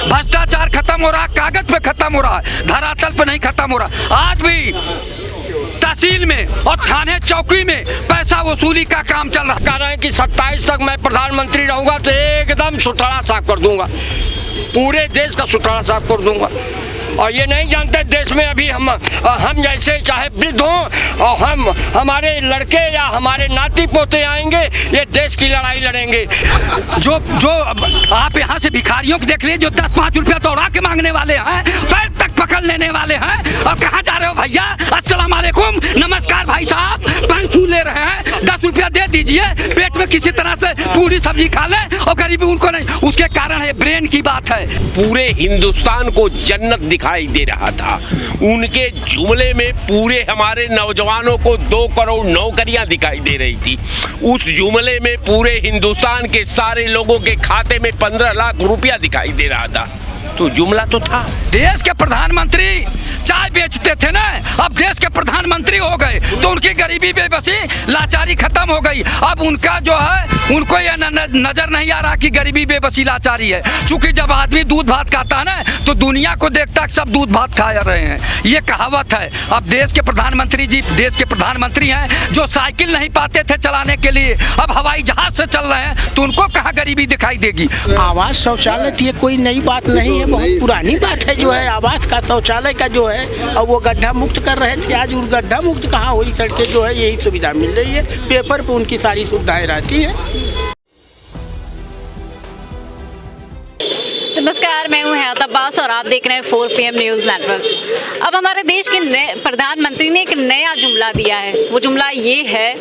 भ्रष्टाचार खत्म हो रहा, कागज पे खत्म हो रहा है, धरातल पे नहीं खत्म हो रहा। आज भी तहसील में और थाने चौकी में पैसा वसूली का काम चल रहा। कह रहे हैं कि 27 तक मैं प्रधानमंत्री रहूंगा तो एकदम सुथरा साफ कर दूंगा, पूरे देश का सुथरा साफ कर दूंगा। और ये नहीं जानते देश में अभी हम जैसे चाहे वृद्ध हों और हमारे लड़के या हमारे नाती पोते आएंगे, ये देश की लड़ाई लड़ेंगे। जो आप यहाँ से भिखारियों को देख लीजिए जो 10-5 रुपया दौड़ा के मांगने वाले हैं, पैर तक पकड़ लेने वाले हैं। और कहाँ जा रहे हो भैया? अस्सलाम वालेकुम, नमस्कार भाई साहब, 5 फूल ले रहे हैं, 10 रुपया दे दीजिए, पेट में किसी तरह से पूरी सब्जी खा ले, और गरीबी उनको नहीं। उसके कारण है ब्रेन की बात है। पूरे हिंदुस्तान को जन्नत दिखाई दे रहा था। उनके जुमले में पूरे हमारे नौजवानों को 2 करोड़ नौकरियां दिखाई दे रही थी। उस जुमले में पूरे हिंदुस्तान के सारे लोगों के खाते में 15 लाख रुपया दिखाई दे रहा था। तो जुमला तो था। देश के प्रधानमंत्री चाय बेचते थे ना, अब देश के प्रधानमंत्री हो गए तो उनकी गरीबी बेबसी लाचारी खत्म हो गई। अब उनका जो है उनको ये नजर नहीं आ रहा कि गरीबी बेबसी लाचारी है। चूंकि जब आदमी दूध भात खाता है ना तो दुनिया को देखता सब दूध भात खा रहे हैं, ये कहावत है। अब देश के प्रधानमंत्री जी देश के प्रधानमंत्री हैं जो साइकिल नहीं पाते थे चलाने के लिए, अब हवाई जहाज से चल रहे हैं, तो उनको कहाँ गरीबी दिखाई देगी। आवास शौचालय ये कोई नई बात नहीं है, बहुत पुरानी बात है। जो है आवास का शौचालय का जो है अब वो गड्ढा मुक्त कर रहे थे, आज उस गड्ढा मुक्त कहाँ हुई, सड़कें जो है यही सुविधा मिल रही है, पेपर पे उनकी सारी सुविधाएं रहती है। नमस्कार, मैं हूं हयात अब्बास और आप देख रहे हैं 4 PM न्यूज़ नेटवर्क। अब हमारे देश के प्रधानमंत्री ने एक नया जुमला दिया है। वो जुमला ये है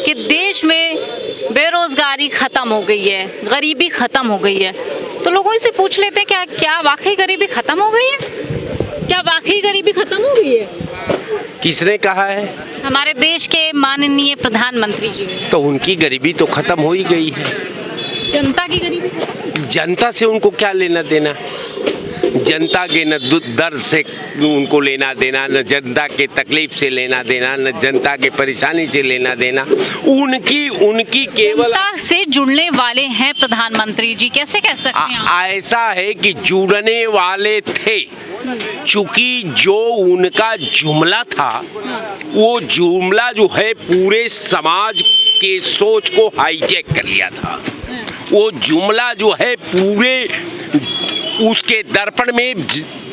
कि देश में बेरोजगारी ख़त्म हो गई है, गरीबी ख़त्म हो गई है। तो लोगों से पूछ लेते हैं क्या वाकई गरीबी ख़त्म हो गई है? क्या वाकई गरीबी ख़त्म हो गई है? किसने कहा है? हमारे देश के माननीय प्रधानमंत्री जी ने। तो उनकी गरीबी तो खत्म हो ही गई है। जनता की गरीबी खत्म? जनता से उनको क्या लेना देना? जनता के न दर्द से उनको लेना देना, न जनता के तकलीफ से लेना देना, न जनता के परेशानी से लेना देना। उनकी केवल जनता से जुड़ने वाले हैं प्रधानमंत्री जी, कैसे कह सकते हैं आप? ऐसा है कि जुड़ने वाले थे, चूंकि जो उनका जुमला था वो जुमला जो है पूरे समाज के सोच को हाईजैक कर लिया था। वो जुमला जो है पूरे उसके दर्पण में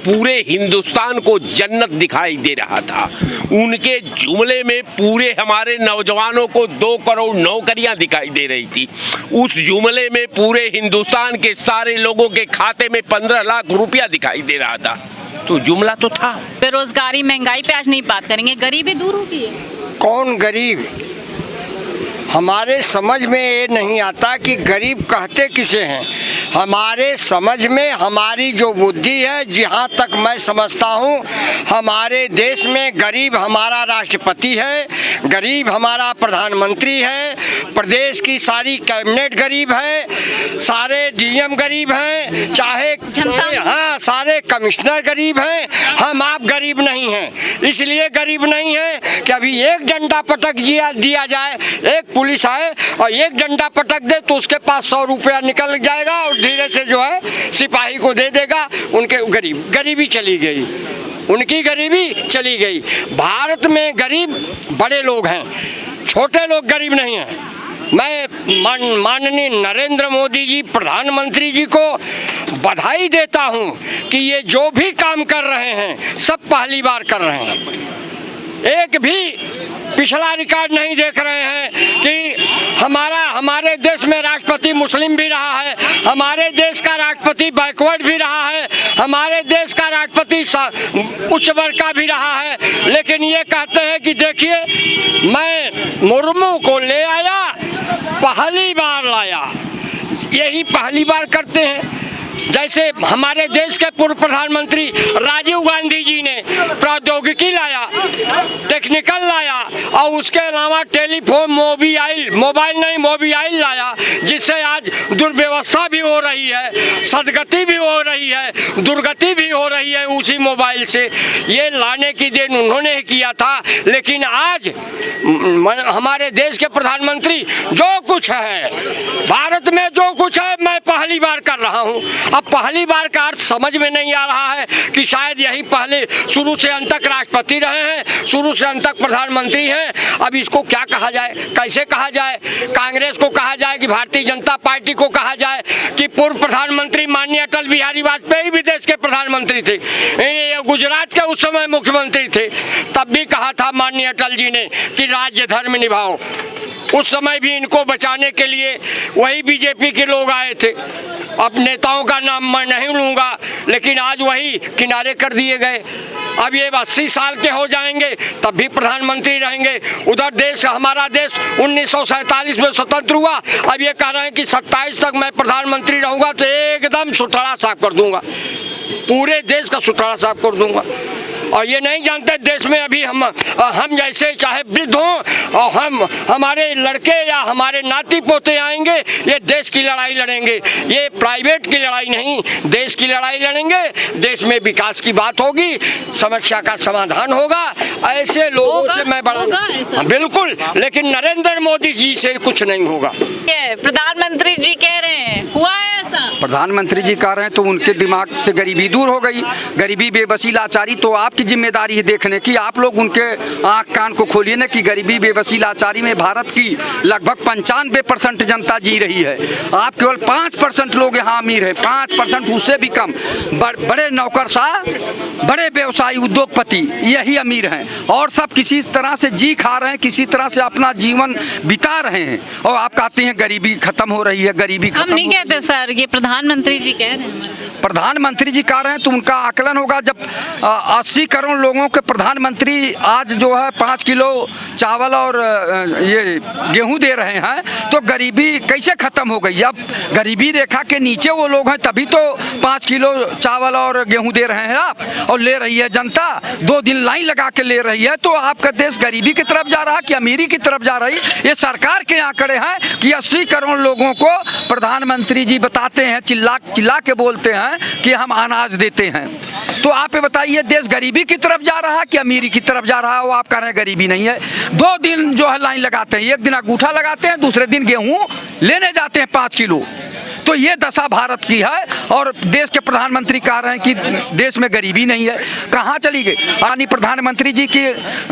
पूरे हिंदुस्तान को जन्नत दिखाई दे रहा था। उनके जुमले में पूरे हमारे नौजवानों को 2 करोड़ नौकरियां दिखाई दे रही थी। उस जुमले में पूरे हिंदुस्तान के सारे लोगों के खाते में 15 लाख रुपया दिखाई दे रहा था। तो जुमला तो था। बेरोजगारी महंगाई पे आज नहीं बात करेंगे, गरीबी दूर हो गई है। कौन गरीब? हमारे समझ में ये नहीं आता कि गरीब कहते किसे हैं। हमारे समझ में हमारी जो बुद्धि है, जहाँ तक मैं समझता हूँ, हमारे देश में गरीब हमारा राष्ट्रपति है, गरीब हमारा प्रधानमंत्री है, प्रदेश की सारी कैबिनेट गरीब है, सारे DM गरीब हैं, चाहे सारे कमिश्नर गरीब हैं। हम आप गरीब नहीं हैं। इसलिए गरीब नहीं हैं कि अभी एक डंडा पटक दिया जाए, एक पुलिस आए और एक डंडा पटक दे तो उसके पास 100 रुपया निकल जाएगा और धीरे से जो है सिपाही को दे देगा। उनके गरीबी चली गई, उनकी गरीबी चली गई। भारत में गरीब बड़े लोग हैं, छोटे लोग गरीब नहीं हैं। मैं माननीय नरेंद्र मोदी जी प्रधानमंत्री जी को बधाई देता हूं कि ये जो भी काम कर रहे हैं सब पहली बार कर रहे हैं। एक भी पिछला रिकॉर्ड नहीं देख रहे हैं कि हमारे देश में राष्ट्रपति मुस्लिम भी रहा है, हमारे देश का राष्ट्रपति बैकवर्ड भी रहा है, हमारे देश का राष्ट्रपति उच्च वर्ग का भी रहा है। लेकिन ये कहते हैं कि देखिए मैं मुर्मू को ले आया, पहली बार लाया। यही पहली बार करते हैं। जैसे हमारे देश के पूर्व प्रधानमंत्री राजीव गांधी जी ने प्रौद्योगिकी लाया, टेक्निकल लाया और उसके अलावा टेलीफोन मोबाइल लाया, जिससे आज दुर्व्यवस्था भी हो रही है, सदगति भी हो रही है, दुर्गति भी हो रही है उसी मोबाइल से। ये लाने की देन उन्होंने किया था। लेकिन आज हमारे देश के प्रधानमंत्री जो कुछ है, भारत में जो कुछ है, मैं पहली बार कर रहा हूँ। अब पहली बार का अर्थ समझ में नहीं आ रहा है कि शायद यही पहले शुरू से अंत तक राष्ट्रपति रहे हैं, शुरू से अंत तक प्रधानमंत्री हैं। अब इसको क्या कहा जाए, कैसे कहा जाए? कांग्रेस को कहा जाए कि भारतीय जनता पार्टी को कहा जाए कि पूर्व प्रधानमंत्री माननीय अटल बिहारी वाजपेयी भी देश के प्रधानमंत्री थे, गुजरात के उस समय मुख्यमंत्री थे, तब भी कहा था माननीय अटल जी ने कि राज्य धर्म निभाओ। उस समय भी इनको बचाने के लिए वही बीजेपी के लोग आए थे। अब नेताओं का नाम मैं नहीं लूँगा, लेकिन आज वही किनारे कर दिए गए। अब ये 80 साल के हो जाएंगे तब भी प्रधानमंत्री रहेंगे। उधर देश, हमारा देश 1947 में स्वतंत्र हुआ, अब ये कह रहे हैं कि 27 तक मैं प्रधानमंत्री रहूँगा तो एकदम सुथरा साफ कर दूँगा, पूरे देश का सुथरा साफ कर दूँगा। और ये नहीं जानते देश में अभी हम जैसे चाहे वृद्ध हों और हमारे लड़के या हमारे नाती पोते आएंगे, ये देश की लड़ाई लड़ेंगे, ये प्राइवेट की लड़ाई नहीं, देश की लड़ाई लड़ेंगे। देश में विकास की बात होगी, समस्या का समाधान होगा। ऐसे लोगों से मैं बड़ा बिल्कुल, लेकिन नरेंद्र मोदी जी से कुछ नहीं होगा। प्रधानमंत्री जी कह रहे हैं, हुआ है ऐसा? प्रधानमंत्री जी कह रहे हैं तो उनके दिमाग से गरीबी दूर हो गई। गरीबी, बेबसी, लाचारी तो आपकी जिम्मेदारी है देखने की। आप लोग उनके आँख कान को खोलिए ना कि गरीबी, बेबसी, लाचारी में भारत की लगभग 95% जनता जी रही है। आप केवल 5% लोग यहाँ अमीर है, 5%, उससे भी कम। बड़े नौकरशाह, बड़े व्यवसायी, उद्योगपति यही अमीर हैं, और सब किसी तरह से जी खा रहे हैं, किसी तरह से अपना जीवन बिता रहे हैं। और आप कहते हैं गरीबी खत्म हो रही है, गरीबी खत्म। हम नहीं कहते सर, ये प्रधानमंत्री जी कह रहे हैं। प्रधानमंत्री जी कह रहे हैं तो उनका आकलन होगा। जब 80 करोड़ लोगों के प्रधानमंत्री आज जो है 5 किलो चावल और ये गेहूं दे रहे हैं, तो गरीबी कैसे खत्म हो गई? अब गरीबी रेखा के नीचे वो लोग हैं, तभी तो 5 किलो चावल और गेहूं दे रहे हैं आप, और ले रही है जनता 2 दिन लाइन लगा के ले रही है। तो आपका देश गरीबी की तरफ जा रहा है कि अमीरी की तरफ जा रही? ये सरकार के आंकड़े हैं कि 80 करोड़ लोगों को प्रधानमंत्री जी बताते हैं, चिल्ला चिल्ला के बोलते हैं कि हम अनाज देते हैं। तो आप ये बताइए, देश गरीबी की तरफ जा रहा है कि अमीरी की तरफ जा रहा है? वो आप कह रहे हैं गरीबी नहीं है। 2 दिन जो है लाइन लगाते हैं, एक दिन अंगूठा लगाते हैं, दूसरे दिन गेहूं लेने जाते हैं 5 किलो। तो ये दशा भारत की है, और देश के प्रधानमंत्री कह रहे हैं कि देश में गरीबी नहीं है। कहाँ चली गई? यानी प्रधानमंत्री जी की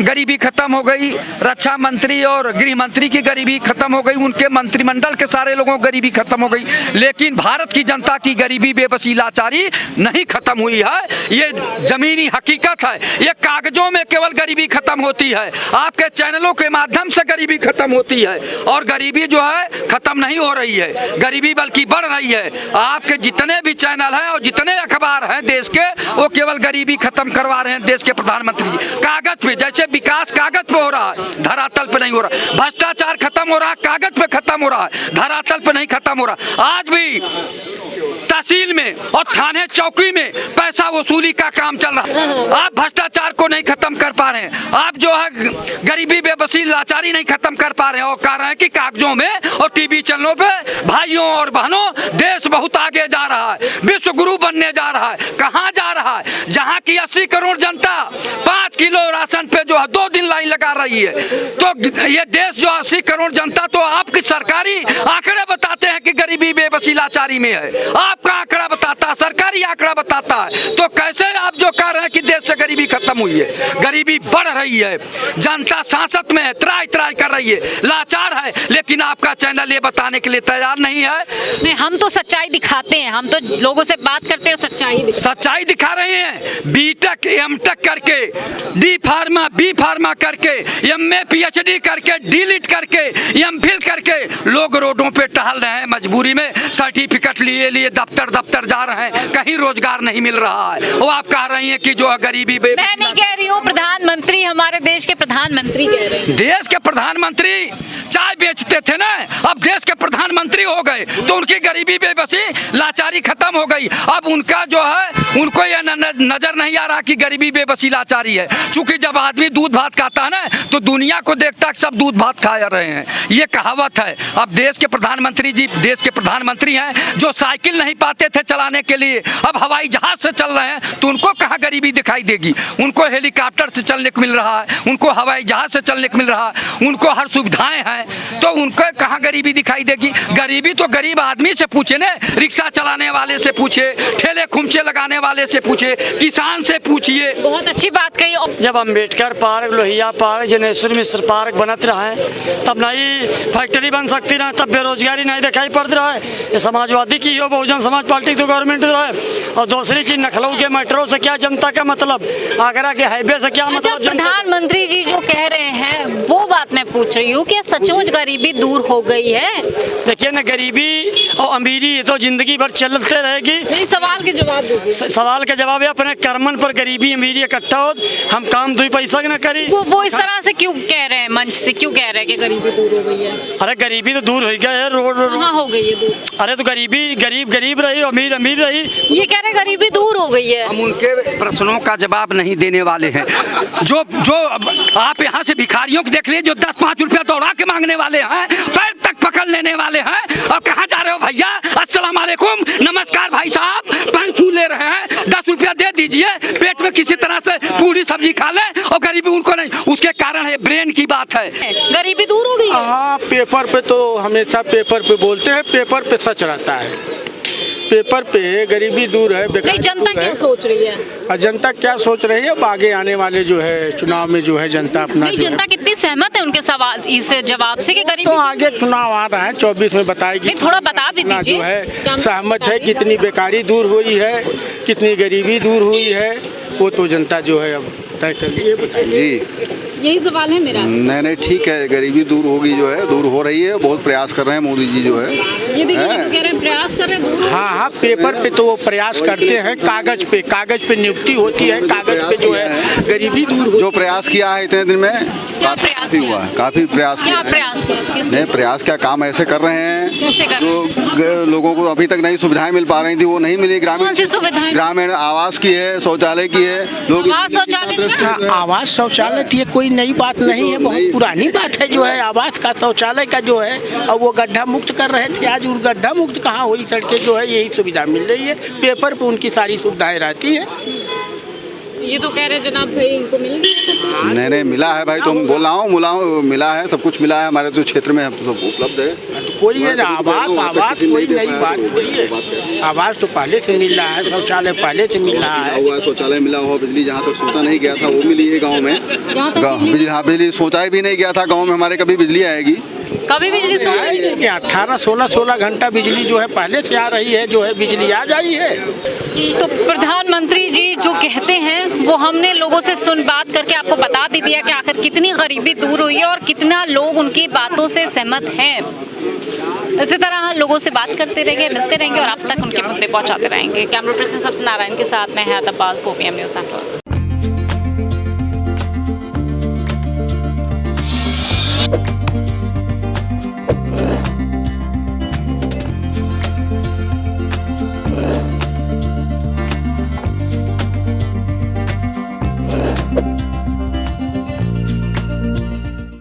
गरीबी खत्म हो गई, रक्षा मंत्री और गृह मंत्री की गरीबी खत्म हो गई, उनके मंत्रिमंडल के सारे लोगों की गरीबी खत्म हो गई, लेकिन भारत की जनता की गरीबी, बेबसी, लाचारी नहीं खत्म हुई है। ये जमीनी हकीकत है। ये कागजों में केवल गरीबी खत्म होती है, आपके चैनलों के माध्यम से गरीबी खत्म होती है, और गरीबी जो है खत्म नहीं हो रही है, गरीबी बल्कि बढ़ रही है। आपके जितने भी चैनल हैं और जितने अखबार हैं देश के, वो केवल गरीबी खत्म करवा रहे हैं देश के प्रधानमंत्री जी। कागज पे, जैसे विकास कागज पे हो रहा है, धरातल पे नहीं हो रहा। भ्रष्टाचार खत्म हो रहा है, कागज पे खत्म हो रहा है, धरातल पे नहीं खत्म हो रहा। आज भी तहसील में और थाने चौकी में पैसा वसूली का काम चल रहा है। आप भ्रष्टाचार को नहीं खत्म कर पा रहे हैं, आप जो है गरीबी, बेबसी, लाचारी नहीं खत्म कर पा रहे हैं, और कह रहे हैं कि कागजों में और टीवी चैनलों पे भाइयों और बहनों देश बहुत आगे जा रहा है, विश्व गुरु बनने जा रहा है। कहाँ जा रहा है? जहाँ की 80 करोड़ जनता 5 किलो राशन पे जो है 2 दिन लाइन लगा रही है। तो ये देश जो 80 करोड़ जनता, तो आपकी सरकारी आंकड़े बताते हैं कि गरीबी, बेबसी, लाचारी में है। आपका आंकड़ा बताता है, सरकारी आंकड़ा बताता है। तो कैसे आप जो कह रहे हैं कि देश से गरीबी खत्म हुई है? गरीबी बढ़ रही है, जनता सांसत में है, त्राई त्राई कर रही है, लाचार है, लेकिन आपका चैनल ये बताने के लिए तैयार नहीं है। नहीं, हम तो सच्चाई दिखाते हैं, हम तो लोगों से बात करते हैं, सच्चाई दिखा रहे हैं। बीटेक, एमटेक करके, डी फार्मा, बी फार्मा करके, एमए, पीएचडी करके, डीलिट करके, एमफिल करके लोग रोडों पे टहल रहे हैं, मजबूरी में सर्टिफिकेट लिए दफ्तर जा रहे हैं, कहीं रोजगार नहीं मिल रहा है। वो आप कह रही हैं कि जो गरीबी, मैं नहीं कह रही हूँ, प्रधानमंत्री, हमारे देश के प्रधानमंत्री कह रहे हैं। देश के प्रधानमंत्री चाय बेचते थे ना, अब देश के प्रधानमंत्री हो गए तो उनकी गरीबी, बेबसी, लाचारी खत्म हो गई। अब उनका जो है, उनको यह नजर नहीं आ रहा कि गरीबी, बेबसी, लाचारी है। चूंकि जब आदमी दूध भात खाता है ना, तो दुनिया को देखता है सब दूध भात खा रहे हैं, ये कहावत है। अब देश के प्रधानमंत्री जी देश के प्रधानमंत्री हैं, जो साइकिल नहीं पाते थे चलाने के लिए, अब हवाई जहाज से चल रहे हैं, तो उनको कहाँ गरीबी दिखाई देगी? उनको हेलीकॉप्टर से चलने को मिल रहा है, उनको हवाई जहाज से चलने को मिल रहा है, उनको हर सुविधाएं हैं, तो उनको कहाँ गरीबी दिखाई देगी? गरीबी तो गरीब आदमी से पूछे न, रिक्शा चलाने वाले से पूछे, ठेले खुमचे लगाने वाले से पूछे, किसान से पूछिए। बहुत अच्छी बात कही। जब Ambedkar park, Lohia park, Janeshwar Mishra park बनत रहा है तब नहीं फैक्ट्री बन सकती रहा, तब बेरोजगारी नहीं दिखाई पड़ रहा है। ये समाजवादी की हो, बहुजन समाज पार्टी तो गवर्नमेंट रहा है। और दूसरी चीज, लखनऊ के मेट्रो से क्या जनता का मतलब, आगरा के हाईवे से क्या अच्छा, मतलब? प्रधानमंत्री जी जो कह रहे हैं वो बात मैं पूछ रही हूँ कि सचमुच गरीबी दूर हो गई है? देखिए ना, गरीबी और अमीरी तो जिंदगी भर चलते रहेगी। नहीं, सवाल के जवाब दो। सवाल का जवाब है, अपने कर्मन पर गरीबी अमीरी इकट्ठा हो, हम काम 2 पैसा न करी। वो इस तरह से क्यों कह रहे हैं, मंच से क्यों कह रहे हैं कि गरीबी दूर हो गई है? अरे गरीबी तो दूर हो गया है, रोड कहाँ हो गई है दूर? अरे तो गरीबी, गरीब रही, अमीर रही। ये कह रहे गरीबी दूर हो गई है। हम उनके प्रश्नों का जवाब नहीं देने वाले हैं। जो आप यहाँ से भिखारियों को देख लीजिए जो 10-5 रुपया दौड़ा के मांगने वाले हैं, पैर तक पकड़ लेने वाले हैं। और कहाँ जा रहे हो भैया? अस्सलाम वालेकुम, नमस्कार भाई साहब, पैर छू ले रहे हैं, 10 रुपया दे दीजिए, पेट में किसी तरह से पूरी सब्जी खा ले, और गरीबी उनको नहीं। उसके कारण है ब्रेन की बात है। गरीबी दूर हो गई है। हाँ, पेपर पे तो हमेशा पेपर पे बोलते हैं, पेपर पे सच रहता है। पेपर पे गरीबी दूर है, नहीं, जनता क्या सोच रही है? और जनता क्या सोच रही है? आगे आने वाले जो है चुनाव में जो है जनता अपना नहीं, जनता कितनी सहमत है उनके सवाल इस जवाब से कि गरीबी तो आगे चुनाव आ रहा है 24 में बताएगी। नहीं, थोड़ा बता भी दीजिए। जो है सहमत है, कितनी बेकारी दूर हुई है, कितनी गरीबी दूर हुई है, वो तो जनता जो है अब तय कर लिए बताइए। जी यही सवाल है मेरा। नहीं ठीक है, गरीबी दूर होगी, जो है दूर हो रही है, बहुत प्रयास कर रहे हैं मोदी जी जो है। ये देखिए, ये तो कह रहे हैं प्रयास कर रहे हैं दूर। हाँ, पेपर पे तो वो प्रयास करते हैं, कागज पे नियुक्ति होती है, कागज पे जो है गरीबी दूर जो प्रयास किया है इतने दिन में क्या प्रयास हुआ है, काफी प्रयास क्या किया। प्रयास किया? नहीं, प्रयास क्या, काम ऐसे कर रहे हैं कैसे कर जो लोगों को अभी तक नई सुविधाएं मिल पा रही थी, वो नहीं मिली। कौन सी सुविधाएं? ग्रामीण आवास की है, शौचालय की है, लोग आवास शौचालय। आवास शौचालय थी, कोई नई बात नहीं है, बहुत पुरानी बात है जो है आवास का, शौचालय का जो है। और वो गड्ढा मुक्त कर रहे थे, आज उन गड्ढा मुक्त कहाँ हुई? सड़कें जो है यही सुविधा मिल रही है, पेपर पे उनकी सारी सुविधाएं रहती है। ये तो कह रहे हैं जनाब भाई इनको मिल गया सब कुछ। नहीं मिला है भाई, तुम बोल रहा हूँ मिला है, सब कुछ मिला है, हमारे तो क्षेत्र में सब उपलब्ध है। तो कोई है आवास कोई नई बात थोड़ी है। आवास तो पहले से मिल रहा है, शौचालय पहले से मिल रहा है, शौचालय मिला हुआ, बिजली जहाँ तक सोचा नहीं गया था वो मिली है गाँव में। बिजली, हाँ बिजली सोचा भी नहीं गया था गाँव में हमारे, कभी बिजली आएगी? कभी बिजली 18-16 घंटा बिजली जो है पहले से आ रही है, जो है बिजली आ जाई है। तो प्रधानमंत्री जी जो कहते हैं वो हमने लोगों से सुन बात करके आपको बता भी दिया कि आखिर कितनी गरीबी दूर हुई है और कितना लोग उनकी बातों से सहमत हैं। इसी तरह लोगों से बात करते रहेंगे, मिलते रहेंगे और अब तक उनके मुद्दे पहुंचाते रहेंगे। कैमरा पर्सन सत्यनारायण के साथ में है अब्बास, 4PM न्यूज़ नेटवर्क।